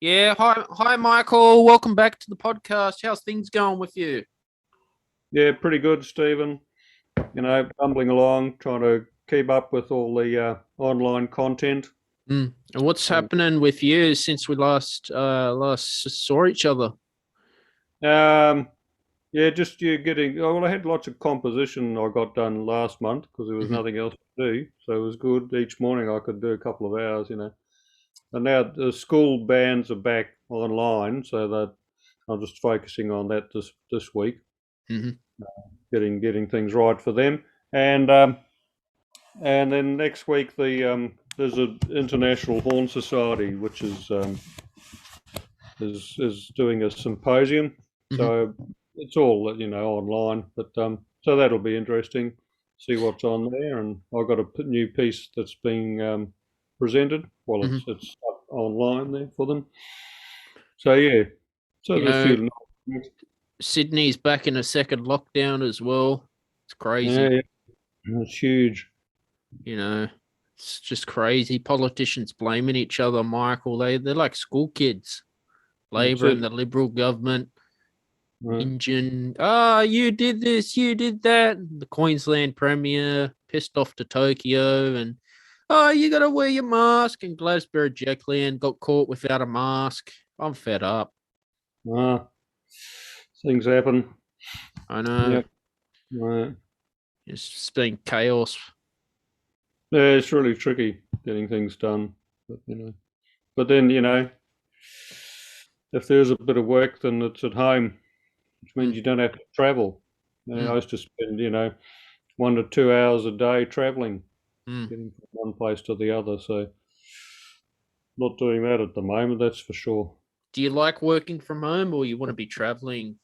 Yeah, hi, Michael. Welcome back to the podcast. How's things going with you? Yeah, pretty good, Stephen. Bumbling along, trying to keep up with all the online content. And what's Um, happening with you since we last saw each other? um, yeah, just you getting. Oh, well, I had lots of composition I got done last month because there was Hmm. nothing else to do, so it was good. Each morning I could do a couple of hours. And now the school bands are back online, so that I'm just focusing on that this week, Hmm. getting things right for them, and and then next week there's an international horn society which is doing a symposium. Hmm. So it's all online, but so that'll be interesting. See what's on there, and I've got a new piece that's being presented. Well, Hmm. it's up online there for them. So yeah, so You there's a know, few. Sydney's back in a second lockdown as well. It's Yeah, crazy. yeah, it's huge. You know, it's just crazy. Politicians blaming each other, Michael. They're like school kids. That's Labor it. and the Liberal government Uh, whinging. You did this, you did that. The Queensland Premier pissed off to Tokyo and you gotta wear your mask. And Glasgow Jackland got caught without a mask. I'm fed up. uh, Things happen. I know. Yep. Uh, It's just been chaos. Yeah, it's really tricky getting things done, but then if there's a bit of work, then it's at home, which Mm, means you don't have to travel. I mm, used to spend 1 to 2 hours a day traveling, mm. getting from one place to the other. So not doing that at the moment, that's for sure. Do you like working from home or you want to be traveling?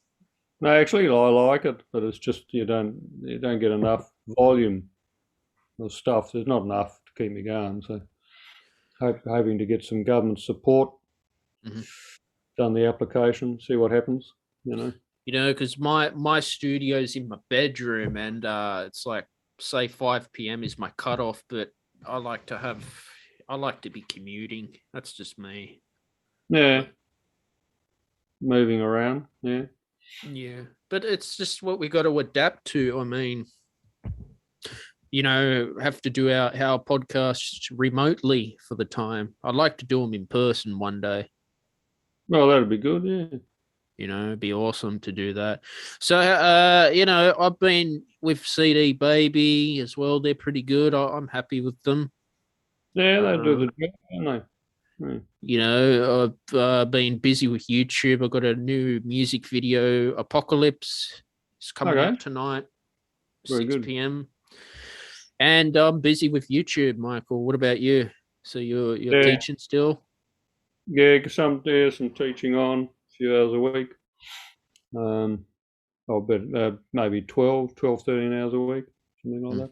No, actually, I like it, but it's just you don't get enough volume of stuff. There's not enough to keep me going. So hoping to get some government support, Mhm. done the application, see what happens. You know. Because my studio's in my bedroom and it's like say 5 p.m. is my cutoff, but I like to have I like to be commuting. That's just me. Yeah, moving around. Yeah. Yeah. But it's just what we got to adapt to. I mean, have to do our podcasts remotely for the time. I'd like to do them in person one day. Well, that'd be good. Yeah. It'd be awesome to do that. So, I've been with CD Baby as well. They're pretty good. I'm happy with them. Yeah, they do the Uh, job, don't they? Yeah. I've been busy with YouTube. I've got a new music video, Apocalypse. It's coming Okay, out tonight, very good. 6 p.m. And I'm busy with YouTube, Michael. What about you? So you're Yeah, teaching still? yeah, some teaching on a few hours a week. Um, I'll bet maybe 13 hours a week, something Mm, like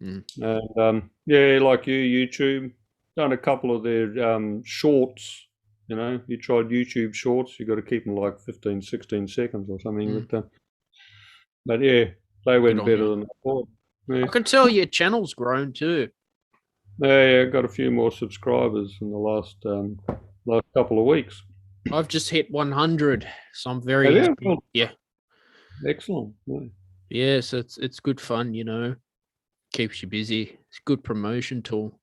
mm. that. And yeah, like YouTube, done a couple of their shorts. You tried YouTube shorts, you got to keep them like 15, 16 seconds or something. Mm. But yeah, they Good went on better you. than I thought. I Yeah. can tell your channel's grown too. Yeah, got a few more subscribers in the last couple of weeks. I've just hit 100, so I'm very Have you? happy. Well, Yeah, excellent. Yeah. yeah. So it's good fun. Keeps you busy. It's a good promotion tool.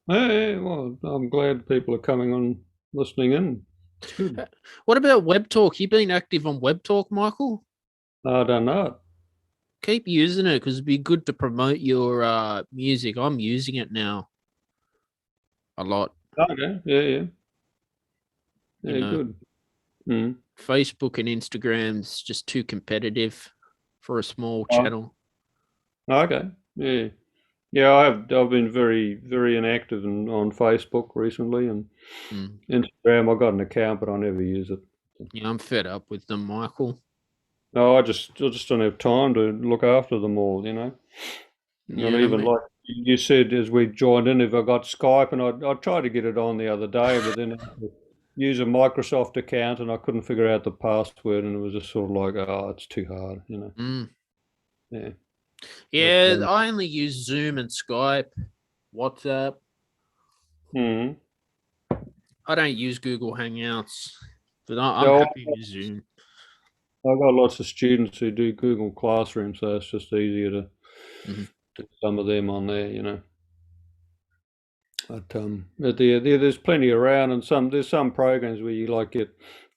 Yeah, yeah, well, I'm glad people are coming on listening in. It's good. Uh, What about Web Talk? You been active on Web Talk, Michael? I don't know. Keep using it because it'd be good to promote your music. I'm using it now a lot. Okay. Yeah, yeah. You Yeah, know, good. Mm. Facebook and Instagram's just too competitive for a small Oh, channel. okay. Yeah. Yeah, I've been very, very inactive on Facebook recently, and Mm. Instagram. I got an account, but I never use it. Yeah, I'm fed up with them, Michael. No, I just don't have time to look after them all. And Yeah, even like you said, as we joined in, if I got Skype, and I tried to get it on the other day, but then I had to use a Microsoft account, and I couldn't figure out the password, and it was just sort of like, oh, it's too hard. mm. Yeah, but Yeah. I only use Zoom and Skype, WhatsApp. mm, I don't use Google Hangouts, but I'm Yeah, happy with Zoom. I've got lots of students who do Google Classroom, so it's just easier to Mhm. do some of them on there, you know. But there's plenty around, and there's some programs where you like get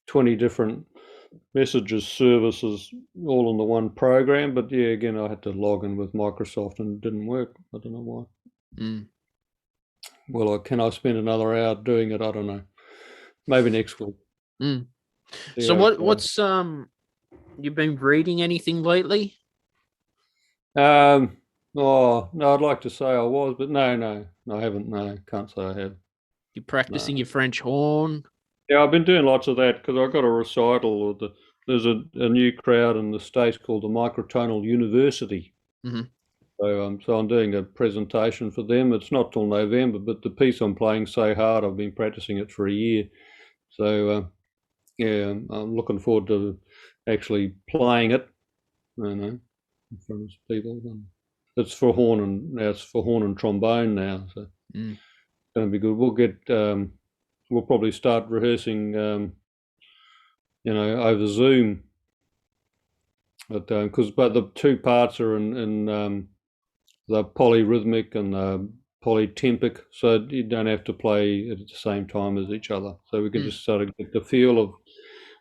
20 different messages services all on the one program. But yeah, again, I had to log in with Microsoft and it didn't work. I don't know why. Mm. Well, can I spend another hour doing it? I don't know. Maybe next week. Mm. See So how it goes. what's you've been reading anything lately? Um, oh no, I'd like to say I was, but no, I haven't. No, can't say I have. You No. practicing your French horn? Yeah, I've been doing lots of that because I got a recital. There's a new crowd in the States called the Microtonal University. Hmm. So I'm doing a presentation for them. It's not till November, but the piece I'm playing so hard, I've been practicing it for a year. So yeah, I'm looking forward to actually playing it, you know, in front of people. It's for horn and now it's for horn and trombone now, so it's Mm. going to be good. We'll probably start rehearsing, over Zoom. But the two parts are in the polyrhythmic and the polytempic, so you don't have to play at the same time as each other. So we can Mm. just sort of get the feel of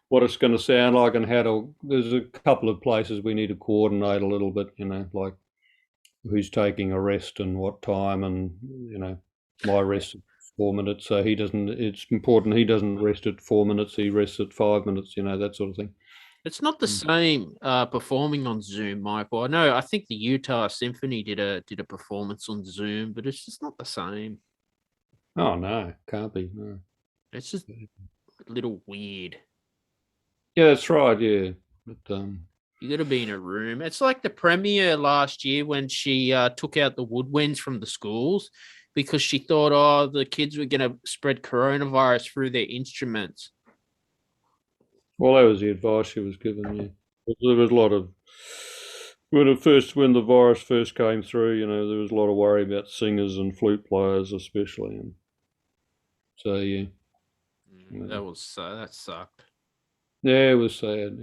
what it's going to sound like and how to. There's a couple of places we need to coordinate a little bit, like who's taking a rest and what time, and my rest is 4 minutes, so he doesn't. It's important he doesn't rest at 4 minutes. He rests at 5 minutes. That sort of thing. It's not the Mm. same performing on Zoom, Michael. I think the Utah Symphony did a performance on Zoom, but it's just not the same. Oh no, can't be. No. It's just a little weird. Yeah, that's right. Yeah, but You got to be in a room. It's like the premiere last year when she took out the woodwinds from the schools because she thought, oh, the kids were going to spread coronavirus through their instruments. well, that was the advice she was given. Yeah, there was a lot of when the virus first came through. There was a lot of worry about singers and flute players, especially, and so yeah, yeah, That sucked. yeah, it was sad.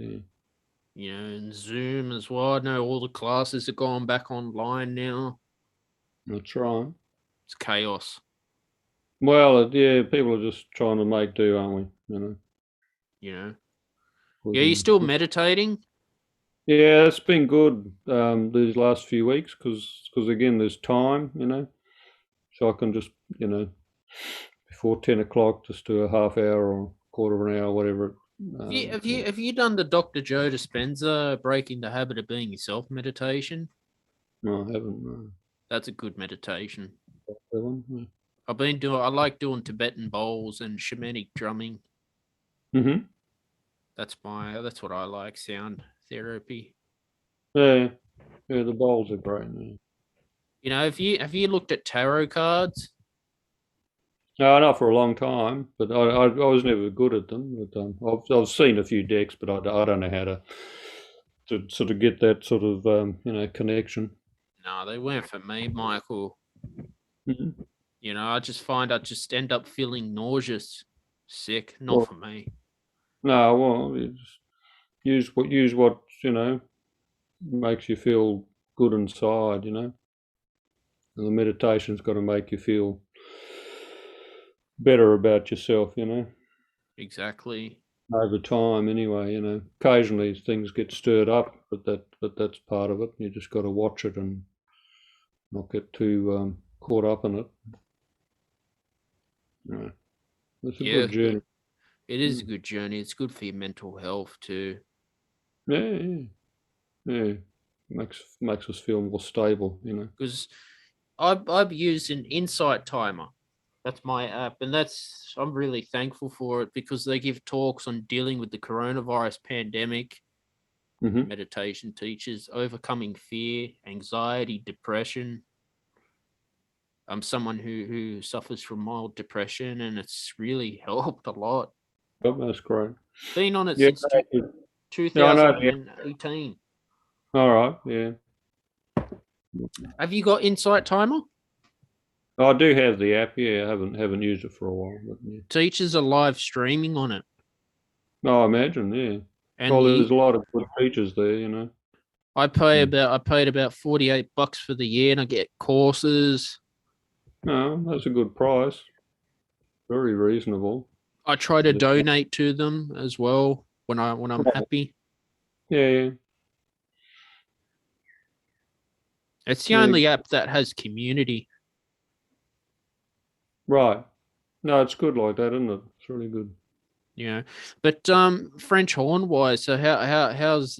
Yeah, And Zoom as well. I know all the classes are going back online now. that's right. It's chaos. Well, yeah, people are just trying to make do, aren't we? You know. With, Yeah, you still meditating? yeah, it's been good these last few weeks because again, there's time, so I can just before 10 o'clock, just do a half hour or quarter of an hour, whatever. Have you done the Dr. Joe Dispenza breaking the habit of being yourself meditation? No, I haven't. No. That's a good meditation. That one? No. I like doing Tibetan bowls and shamanic drumming. Mm-hmm. That's what I like, sound therapy. Yeah, yeah, the bowls are great. Yeah. Have you looked at tarot cards? No, not for a long time, but I was never good at them. But I've seen a few decks, but I don't know how to sort of get that sort of connection. No, they weren't for me, Michael. Mm-hmm. I just end up feeling nauseous, sick. Not Well, for me. no, well, you just use what makes you feel good inside. And the meditation's got to make you feel better about yourself. Exactly. Over time anyway. Occasionally things get stirred up, but that's part of it. You just got to watch it and not get too caught up in it. It's a Yeah, good journey. it is a Mm. good journey. It's good for your mental health too. Yeah, yeah, yeah. Makes us feel more stable. Because I've used an insight timer. That's my app, and I'm really thankful for it because they give talks on dealing with the coronavirus pandemic. Hmm. Meditation teaches overcoming fear, anxiety, depression. I'm someone who suffers from mild depression, and it's really helped a lot. Oh, that's great. Been on it Yeah, since yeah, I know. Yeah. 2018. All right. Yeah. Have you got Insight Timer? I do have the app. Yeah, I haven't used it for a while. But yeah. Teachers are live streaming on it, No, I imagine. Yeah. and Well, you, there's a lot of good features there. Mm. I paid about $48 for the year, and I get courses. No, that's a good price. Very reasonable. I try to donate to them as well when I'm Right. happy. Yeah, yeah, It's the yeah. only app that has community. Right. No, it's good like that, isn't it? It's really good. You know. But French horn wise, so how's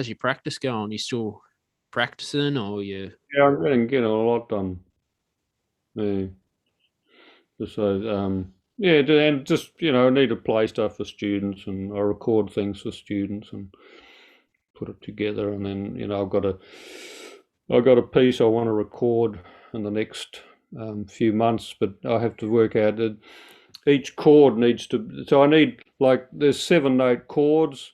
your practice going? You still practicing or you Yeah, I'm getting a lot done. Yeah. So, yeah, and just I need to play stuff for students, and I record things for students and put it together, and then I've got a piece I want to record in the next few months, but I have to work out that each chord needs to. So I need like there's 7 note chords,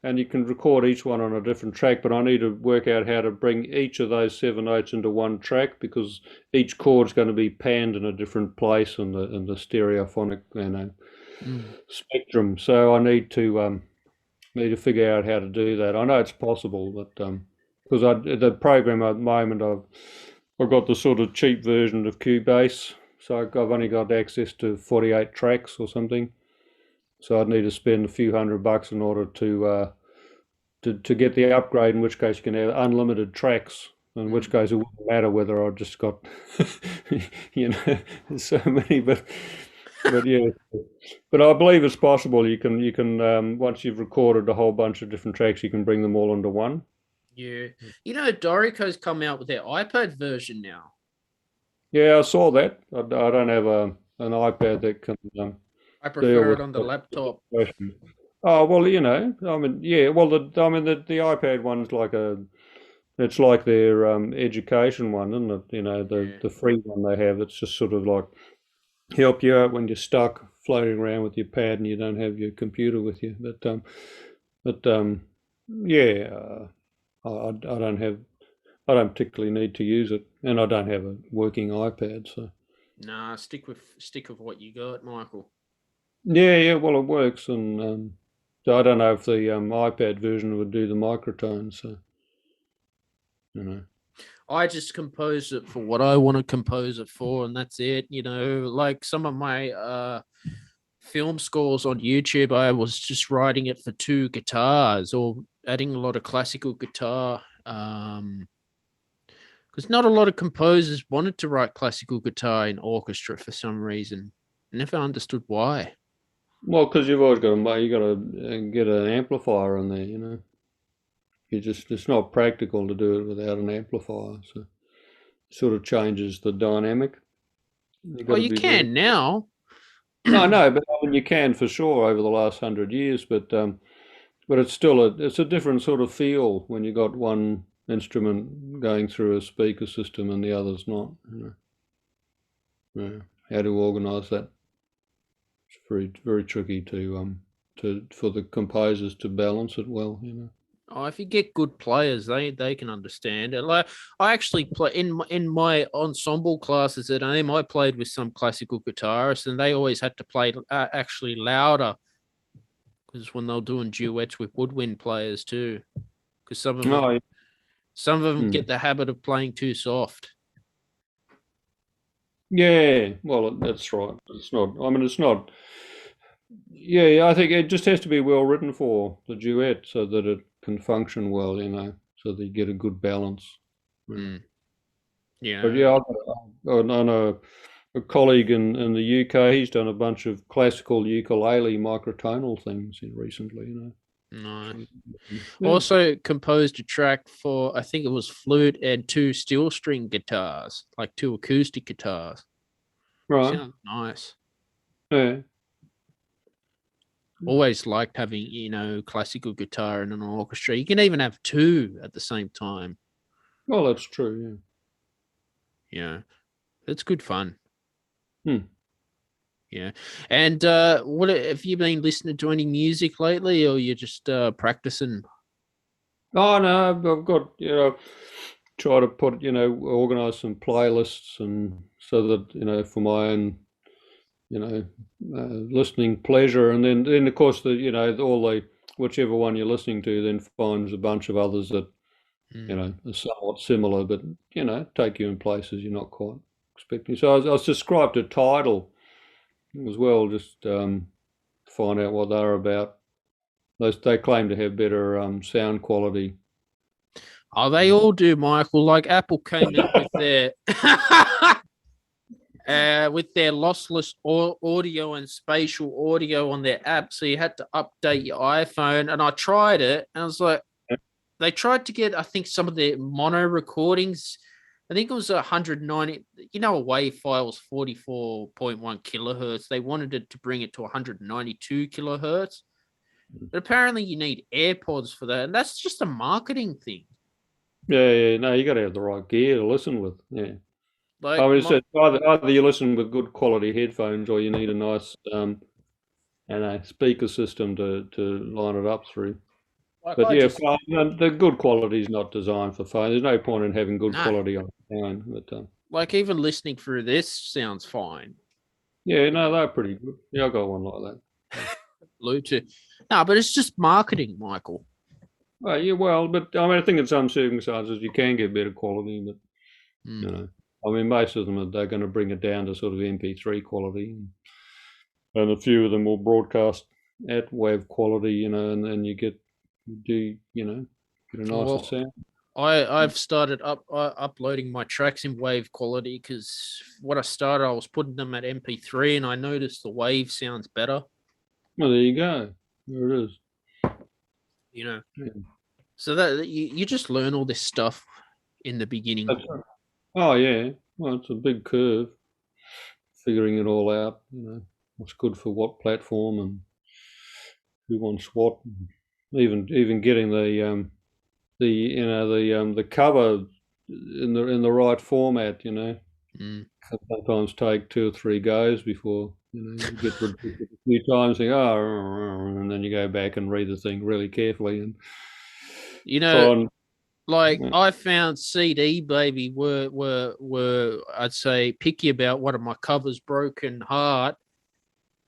and you can record each one on a different track. But I need to work out how to bring each of those 7 notes into one track because each chord is going to be panned in a different place in the stereophonic spectrum. So I need to figure out how to do that. I know it's possible, but because the program at the moment I've got the sort of cheap version of Cubase, so I've only got access to 48 tracks or something. So I'd need to spend a few $100 in order to get the upgrade. In which case you can have unlimited tracks. In which case it wouldn't matter whether I just got so many, but yeah, but I believe it's possible. You can once you've recorded a whole bunch of different tracks, you can bring them all into one. yeah. You know, Dorico's come out with their iPad version now. Yeah, I saw that. I don't have an iPad that can I deal prefer with it on the that laptop. question. Oh well, I mean, yeah. Well, the iPad one's it's like their education one, isn't it? Yeah. The free one they have. It's just sort of like help you out when you're stuck floating around with your pad and you don't have your computer with you. But yeah, I don't particularly need to use it, and I don't have a working iPad, so Nah, stick with what you got, Michael. yeah, yeah. Well, it works, and so I don't know if the iPad version would do the microtones, so you know. I just composed it for what I want to compose it for, and that's it. You know, like some of my film scores on YouTube, I was just writing it for two guitars or adding a lot of classical guitar. Because not a lot of composers wanted to write classical guitar in orchestra for some reason. I never understood why. Well, because you've always got you got to get an amplifier in there. It's not practical to do it without an amplifier, so it sort of changes the dynamic. You've Oh, got to you be very. can now. No, no, but I mean you can for sure over the last 100 years, but it's a different sort of feel when you got one instrument going through a speaker system and the other's not. Yeah. How to organise that? It's very very tricky to for the composers to balance it well. Oh, if you get good players, they can understand it. Like I actually play in my ensemble classes at AIM. I played with some classical guitarists, and they always had to play actually louder because when they're doing duets with woodwind players too, because Oh, yeah. some of them Hmm. get the habit of playing too soft. Yeah, well, that's right. It's not. I mean, it's not. Yeah, yeah, I think it just has to be well written for the duet so that it can function well, so that you get a good balance. Yeah. Mm. But Yeah. yeah, I know a colleague in the UK. He's done a bunch of classical ukulele microtonal things recently. Nice. Yeah, Also composed a track for I think it was flute and two steel string guitars, like two acoustic guitars. right. Sounds nice. Yeah. Always liked having, classical guitar in an orchestra. You can even have two at the same time. Well, that's true. Yeah. It's good fun. Yeah. Hmm. Yeah. And what have you been listening to any music lately or you're just practicing? Oh no, I've got try to put, organise some playlists, and so that, for my own, listening pleasure, and then of course all the whichever one you're listening to then finds a bunch of others that are somewhat similar, but take you in places you're not quite expecting. So I was subscribed to Tidal as well, just find out what they're about. They claim to have better sound quality. Oh, they all do, Michael. Like Apple came out with their lossless audio and spatial audio on their app, so you had to update your iPhone. And I tried it, and I was like, they tried to get, I think, some of the mono recordings. I think it was 190. A WAV file was 44.1 kilohertz. They wanted it to bring it to 192 kilohertz. But apparently you need AirPods for that. And that's just a marketing thing. Yeah. No, you got to have the right gear to listen with. Yeah. Like, I mean, so either you listen with good quality headphones, or you need a nice speaker system to line it up through. But the good quality is not designed for phone. There's no point in having good quality on phone. But like, even listening through this sounds fine. Yeah, no, they're pretty good. Yeah, I got one like that. Bluetooth. No, but it's just marketing, Michael. But I mean, I think in some circumstances you can get better quality, but I mean, most of them they're going to bring it down to sort of MP3 quality, and a few of them will broadcast at WAV quality, and then you get a nicer sound. I've started uploading my tracks in WAV quality, because when I started, I was putting them at MP3, and I noticed the WAV sounds better. Well, there you go. There it is. Yeah. So that you just learn all this stuff in the beginning. Oh yeah, well, it's a big curve, figuring it all out. What's good for what platform and who wants what. Even getting the cover in the right format. Sometimes take 2 or 3 goes before you get rejected a few times. Think, and then you go back and read the thing really carefully and I found CD Baby were I'd say picky about one of my covers, Broken Heart,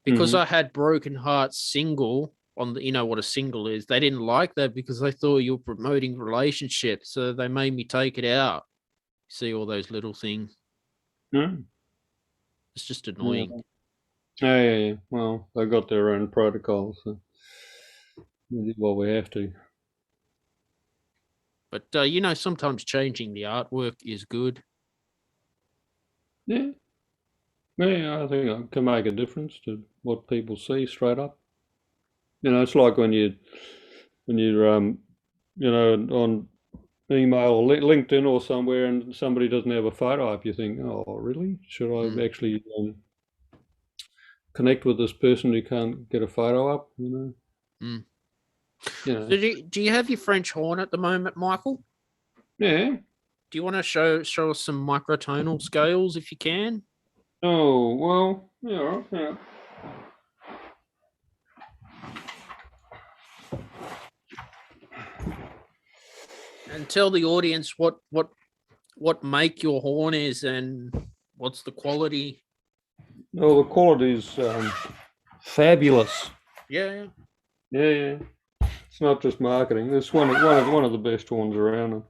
because I had Broken Heart single on the, what a single is. They didn't like that because they thought you were promoting relationships, so they made me take it out. See all those little things. It's just annoying. Yeah. Well, they've got their own protocols, so we do what we have to. But sometimes changing the artwork is good. Yeah, I think it can make a difference to what people see straight up. It's like when you're on email or LinkedIn or somewhere, and somebody doesn't have a photo up. You think, oh, really? Should I actually connect with this person who can't get a photo up? So do you have your French horn at the moment, Michael? Yeah. Do you want to show us some microtonal scales if you can? Oh, well, yeah. And tell the audience what make your horn is and what's the quality. Oh, the quality is fabulous. Yeah. It's not just marketing. It's one of the best horns around.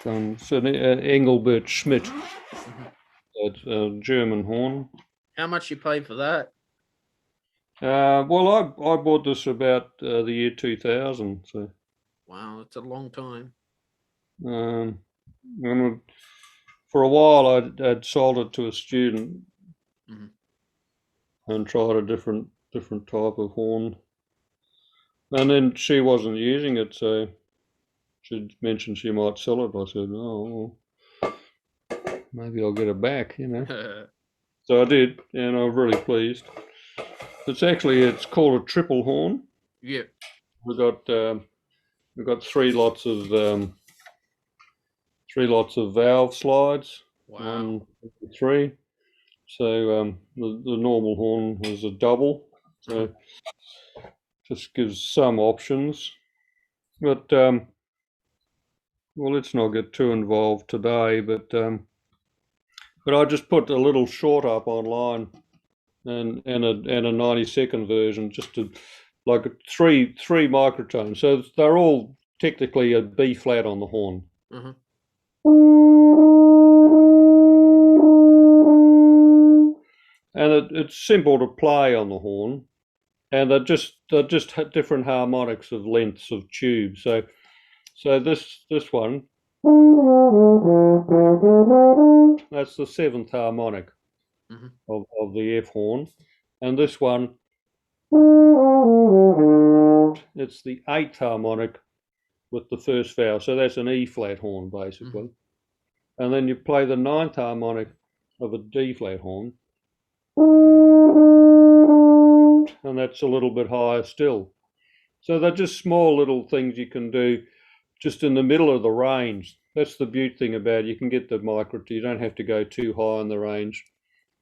It's an Engelbert Schmidt. It's a German horn. How much you pay for that? Well, I bought this about the year 2000. So. Wow, that's a long time. And for a while, I'd sold it to a student and tried a different type of horn. And then she wasn't using it, so she mentioned she might sell it. I said, oh, well, maybe I'll get it back, So I did, and I was really pleased. It's called a triple horn. Yeah. We've got 3 lots of valve slides. Wow. 1, 3. So the normal horn is a double. So just gives some options, but Well, let's not get too involved today, but I just put a little short up online and a 90-second version just to like three microtones. So they're all technically a B flat on the horn. Mhm. And it's simple to play on the horn, and they're just different harmonics of lengths of tube. So this one, that's the seventh harmonic Mhm. of the F horn, and this one, it's the eighth harmonic with the first vowel. So that's an E flat horn basically. Mhm. And then you play the ninth harmonic of a D flat horn, and that's a little bit higher still. So they're just small little things you can do just in the middle of the range. That's the beaut thing about it. You can get the micro, you don't have to go too high in the range.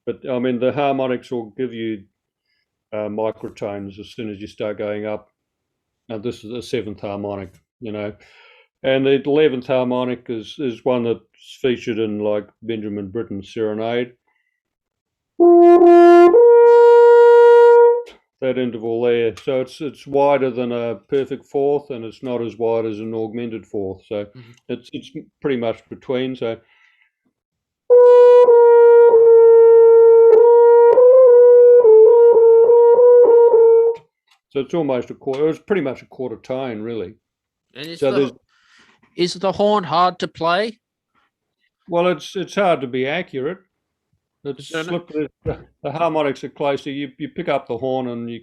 But I mean, the harmonics will give you microtones as soon as you start going up. Now, this is the seventh harmonic, you know. And the 11th harmonic is one that's featured in like Benjamin Britten's Serenade. That interval there. So it's wider than a perfect fourth, and it's not as wide as an augmented fourth. So Mhm. it's pretty much between. So it's almost a quarter. It's pretty much a quarter tone, really. And So there's is the horn hard to play? well, it's hard to be accurate. It's 'Cause I know, slippery. The harmonics are closer. You pick up the horn and you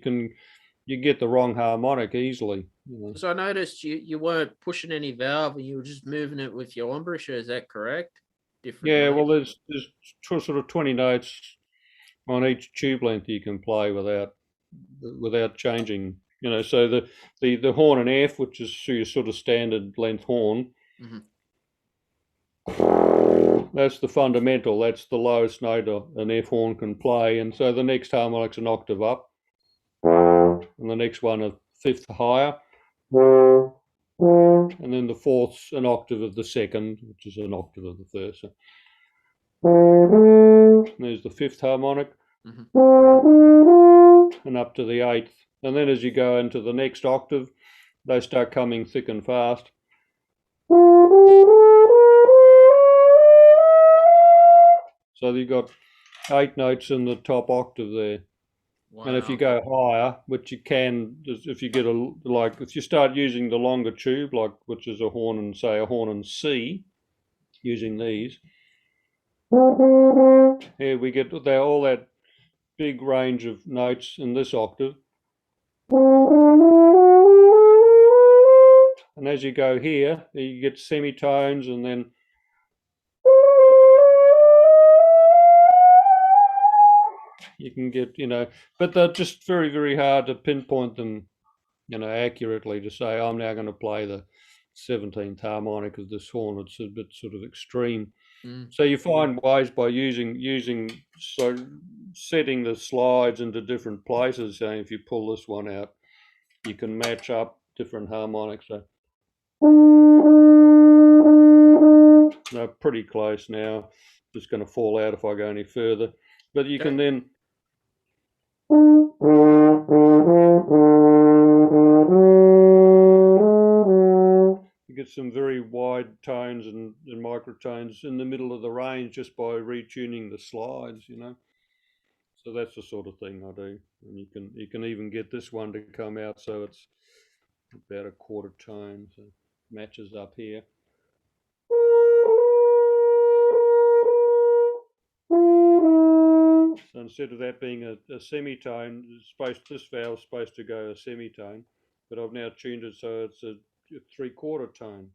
get the wrong harmonic easily. You know. 'cause I noticed you weren't pushing any valve and you were just moving it with your embouchure. Is that correct? Different Yeah, well, notes. there's sort of 20 notes on each tube length you can play without changing. You know, so the horn and F, which is your sort of standard length horn, Mhm. that's the fundamental. That's the lowest note an F horn can play, and so the next harmonic's an octave up, and the next one a fifth higher, and then the fourth's an octave of the second, which is an octave of the first. So there's the fifth harmonic, Mhm. and up to the eighth. And then as you go into the next octave, they start coming thick and fast. So you've got 8 notes in the top octave there. And if you Wow. go higher, which you can, if you get if you start using the longer tube, like which is a horn and say a horn in C, using these, here we get all that big range of notes in this octave. And as you go here, you get semitones and then you can get, but they're just very, very hard to pinpoint them, accurately to say, I'm now going to play the 17th harmonic of this horn. It's a bit sort of extreme. Mm. So you find ways by so setting the slides into different places. So if you pull this one out, you can match up different harmonics. So they're pretty close now. Just going to fall out if I go any further. But you can then you get some very wide tones and microtones in the middle of the range just by retuning the slides. So that's the sort of thing I do. And you can even get this one to come out so it's about a quarter tone, so it matches up here. So instead of that being a semitone, this valve's supposed to go a semitone, but I've now tuned it so it's a three-quarter tone.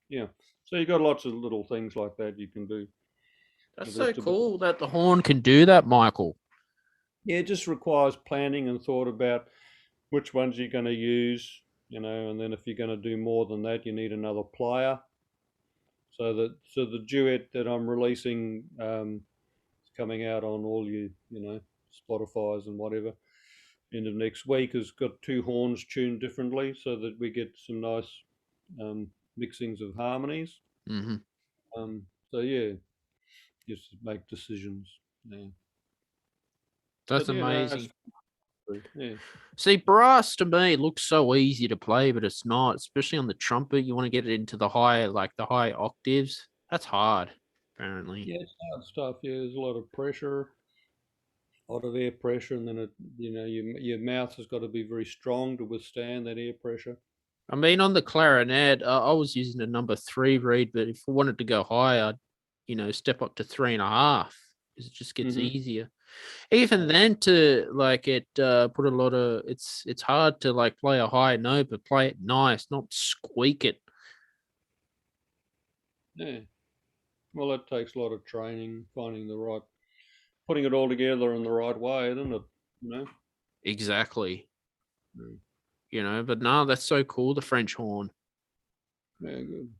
Yeah, so you've got lots of little things like that you can do. That's so cool that the horn can do that, Michael. Yeah, it just requires planning and thought about which ones you're going to use, and then if you're going to do more than that, you need another player. So the duet that I'm releasing is coming out on all you Spotify's and whatever. end of next week has got two horns tuned differently, so that we get some nice mixings of harmonies. Hmm. So yeah, just make decisions. Yeah. That's But yeah, no, it's amazing. yeah. See, brass to me looks so easy to play, but it's not, especially on the trumpet. You want to get it into the high, like the high octaves. That's hard, apparently. Yeah, it's hard stuff. Yeah, there's a lot of pressure, a lot of air pressure, and then your mouth has got to be very strong to withstand that air pressure. I mean, on the clarinet, I was using a number three reed, but if I wanted to go higher, I'd, step up to 3.5 because it just gets Hmm. easier. Even then, to like it, put a lot of it's hard to like play a high note, but play it nice, not squeak it. Yeah. Well, that takes a lot of training, finding the right, putting it all together in the right way, doesn't it? You know. Exactly. Yeah, But no, that's so cool, the French horn. yeah, good.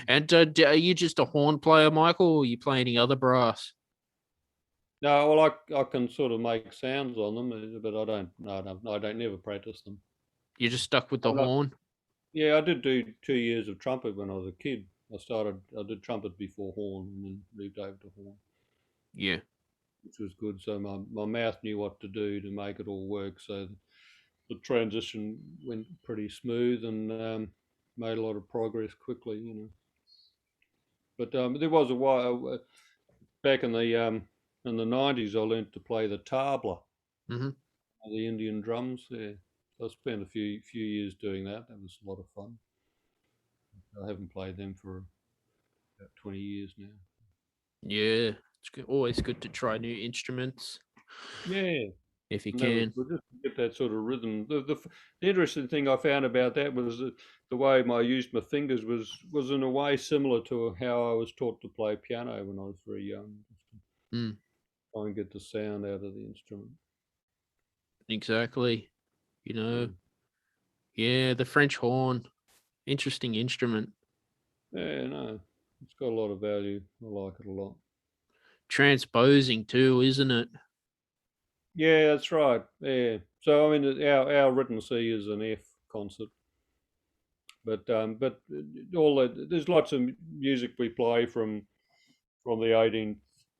And are you just a horn player, Michael, or you play any other brass? No, well, I can sort of make sounds on them, but I don't. No, I don't never practice them. You're just stuck with the I'm not. horn? Yeah, I did do 2 years of trumpet when I was a kid. I did trumpet before horn, and then moved over to horn, Yeah, which was good. So my mouth knew what to do to make it all work. So the transition went pretty smooth, and made a lot of progress quickly. But there was a while back in the 90s. I learned to play the tabla, hmm, the Indian drums. Yeah, so I spent a few years doing that. That was a lot of fun. I haven't played them for about 20 years now. yeah. It's always good to try new instruments Yeah, if you and that was can. good just to get that sort of rhythm. The interesting thing I found about that was the way I used my fingers was in a way similar to how I was taught to play piano when I was very young. Just to Mm, try and get the sound out of the instrument. exactly. You know, Mm. yeah, the French horn, interesting instrument. Yeah, no, it's got a lot of value. I like it a lot. Transposing too, isn't it? Yeah, that's right. Yeah. So I mean, our written C is an F concert, but all that there's lots of music we play from the 18th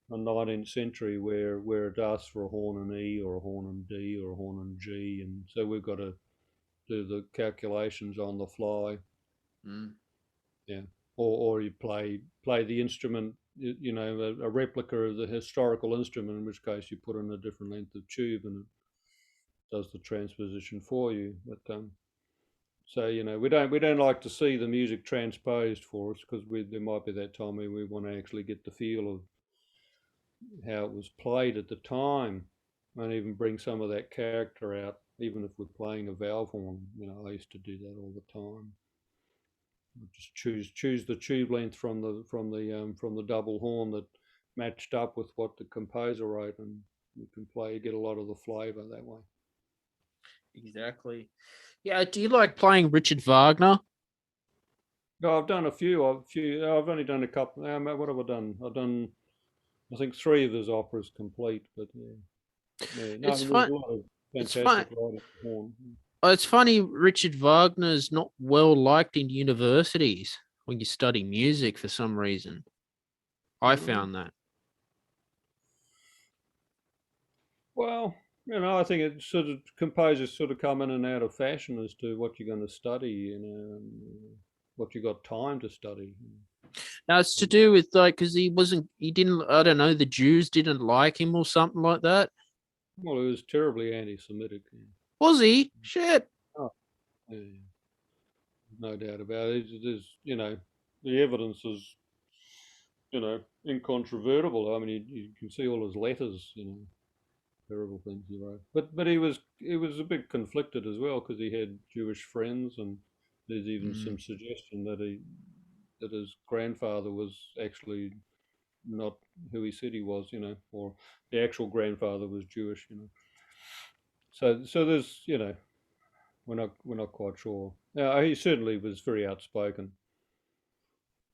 and 19th century where it asks for a horn and E or a horn and D or a horn and G, and so we've got to do the calculations on the fly. Mm. Yeah, or you play the instrument, a replica of the historical instrument, in which case you put in a different length of tube and it does the transposition for you. But so we don't like to see the music transposed for us because there might be that time where we want to actually get the feel of how it was played at the time, and even bring some of that character out. Even if we're playing a valve horn, I used to do that all the time. I'd just choose the tube length from the double horn that matched up with what the composer wrote, and you can get a lot of the flavour that way. Exactly. Yeah, do you like playing Richard Wagner? No, I've done a few. I've only done a couple. What have I done? I've done, I think, three of his operas complete. But yeah. No, It's there's fun. a lot of It's fun. fantastic writing on horn. It's funny. Richard Wagner's not well liked in universities when you study music for some reason. I Mm. found that. Well, I think it sort of composers sort of come in and out of fashion as to what you're going to study, and what you got time to study. Now it's to do with like because he didn't. I don't know. The Jews didn't like him or something like that. Well, it was terribly anti-Semitic. Yeah. Was he? Shit. Oh, yeah, no doubt about it. The evidence is, incontrovertible. I mean, you can see all his letters, terrible things he wrote. But he was a bit conflicted as well because he had Jewish friends, and there's even Mm, some suggestion that his grandfather was actually not who he said he was, or the actual grandfather was Jewish. So there's, we're not quite sure. Now, he certainly was very outspoken,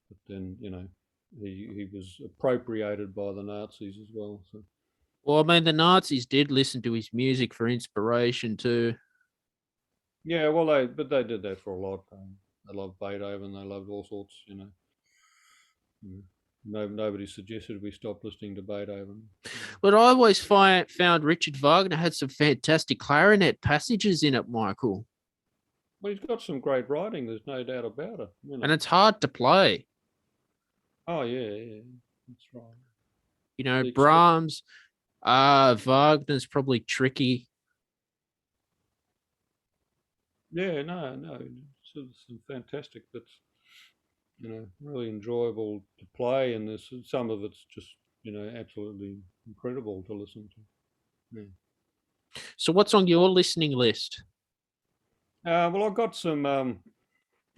but then he was appropriated by the Nazis as well. So Well, I mean, the Nazis did listen to his music for inspiration too. Yeah, well, they did that for a lot. They loved Beethoven. They loved all sorts. Nobody suggested we stop listening to Beethoven. But I always found Richard Wagner had some fantastic clarinet passages in it, Michael. Well, he's got some great writing. There's no doubt about it. And it's hard to play. Oh yeah, that's right. You know, The Brahms, Wagner's probably tricky. Yeah, no, it's some fantastic. That's really enjoyable to play, and there's some of it's just absolutely incredible to listen to. Yeah. So what's on your listening list? Well, I've got some.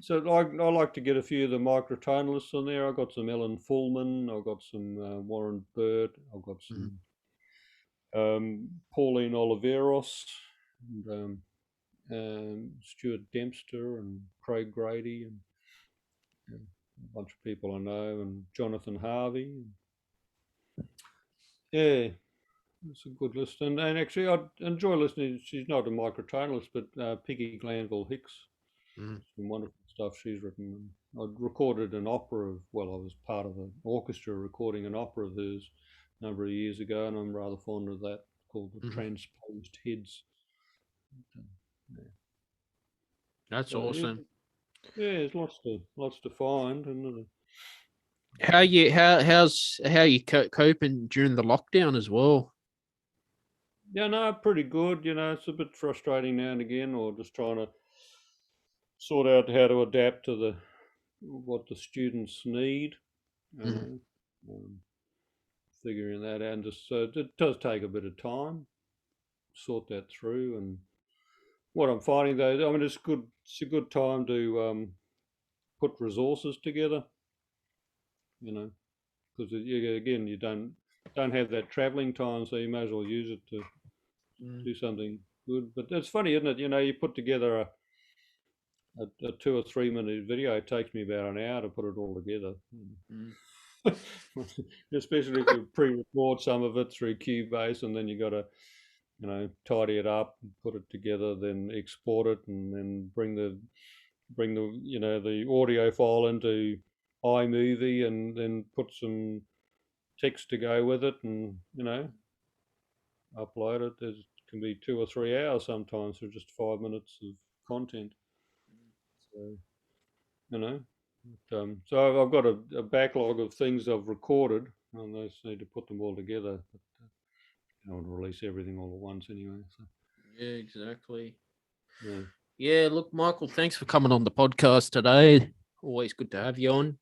So I like to get a few of the microtonalists on there. I've got some Ellen Fullman. I've got some Warren Burt. I've got some Pauline Oliveros, and Stuart Dempster, and Craig Grady, and a bunch of people I know, and Jonathan Harvey. Yeah, it's a good list. And actually, I enjoy listening. She's not a microtonalist, but Peggy Glanville Hicks. Some wonderful stuff she's written. I recorded an opera I was part of an orchestra recording an opera of hers a number of years ago, and I'm rather fond of that, called The Transposed Heads. Yeah. That's awesome. Yeah, there's lots to find, and How you coping during the lockdown as well? yeah, no, pretty good. It's a bit frustrating now and again, or just trying to sort out how to adapt to what the students need. Figuring that out, and just so it does take a bit of time sort that through. And what I'm finding though, I mean, it's a good time to put resources together. Because again, you don't have that travelling time, so you may as well use it to do something good. But it's funny, isn't it? You put together a 2 or 3 minute video. It takes me about an hour to put it all together. Especially if you pre-record some of it through Cubase, and then you got to tidy it up, put it together, then export it, and then bring the the audio file into iMovie, and then put some text to go with it, and upload it. It can be 2 or 3 hours sometimes for just 5 minutes of content. So so I've got a backlog of things I've recorded, and I just need to put them all together. But I don't want to release everything all at once anyway. So. Yeah, exactly. Yeah. Yeah, look, Michael, thanks for coming on the podcast today. Always good to have you on.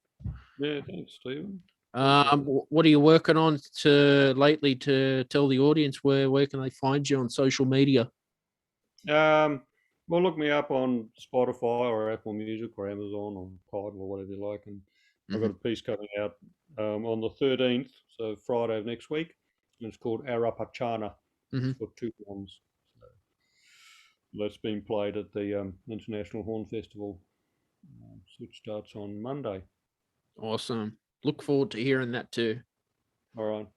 Yeah, thanks, Stephen. What are you working on lately to tell the audience where can they find you on social media? Well, look me up on Spotify or Apple Music or Amazon or Tidal or whatever you like, and I've got a piece coming out on the 13th, so Friday of next week, and it's called Arapachana. It's for two horns. So that's being played at the International Horn Festival, which starts on Monday. Awesome. Look forward to hearing that too. All right.